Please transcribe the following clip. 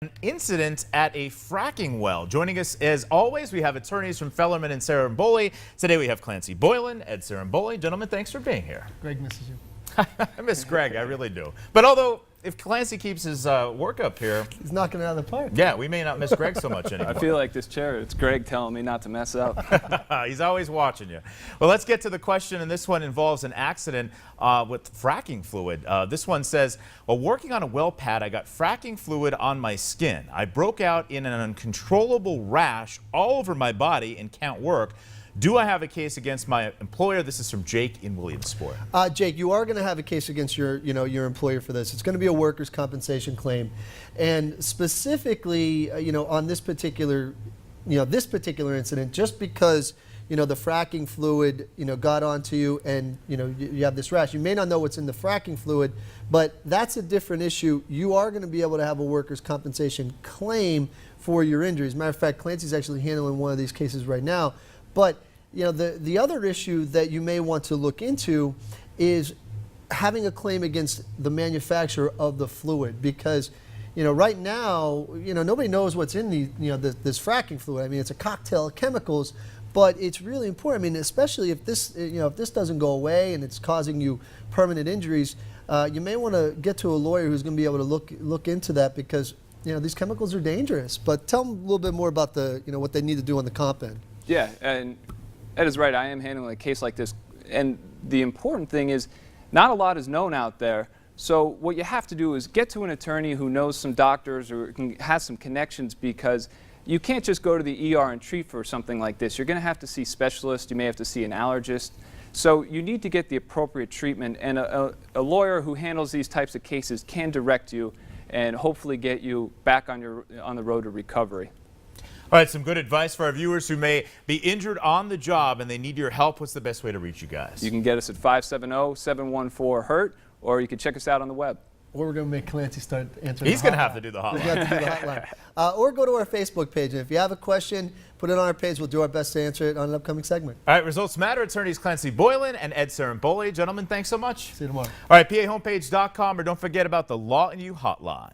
An incident at a fracking well. Joining us as always, we have attorneys from Fellerman and Saramboli. Today we have Clancy Boylan, Ed Saramboli. Gentlemen, thanks for being here. Greg misses you. I miss Greg, I really do. But although, if Clancy keeps his work up here, he's knocking it out of the park. Yeah, we may not miss Greg so much anymore. I feel like this chair, it's Greg telling me not to mess up. He's always watching you. Well, let's get to the question, and this one involves an accident with fracking fluid. This one says, while working on a well pad, I got fracking fluid on my skin. I broke out in an uncontrollable rash all over my body and can't work. Do I have a case against my employer? This is from Jake in Williamsport. Jake, you are going to have a case against your employer for this. It's going to be a workers' compensation claim, and specifically, on this particular incident, just because the fracking fluid got onto you and you have this rash. You may not know what's in the fracking fluid, but that's a different issue. You are going to be able to have a workers' compensation claim for your injuries. Matter of fact, Clancy's actually handling one of these cases right now. But the other issue that you may want to look into is having a claim against the manufacturer of the fluid, because right now nobody knows what's in this fracking fluid. I mean, it's a cocktail of chemicals, but it's really important. I mean, especially if this if this doesn't go away and it's causing you permanent injuries, you may want to get to a lawyer who's going to be able to look into that, because these chemicals are dangerous. But tell them a little bit more about the what they need to do on the comp end. Yeah, and Ed is right. I am handling a case like this, and the important thing is not a lot is known out there. So what you have to do is get to an attorney who knows some doctors or has some connections, because you can't just go to the ER and treat for something like this. You're going to have to see specialists. You may have to see an allergist. So you need to get the appropriate treatment, and a lawyer who handles these types of cases can direct you and hopefully get you back on the road to recovery. All right, some good advice for our viewers who may be injured on the job and they need your help. What's the best way to reach you guys? You can get us at 570-714-HURT, or you can check us out on the web. Or we're going to make Clancy start answering. He's going to have to do the hotline. He's going to have to do the hotline. Or go to our Facebook page, and if you have a question, put it on our page. We'll do our best to answer it on an upcoming segment. All right, results matter. Attorneys Clancy Boylan and Ed Saramboli. Gentlemen, thanks so much. See you tomorrow. All right, PAHomepage.com, or don't forget about the Law and You hotline.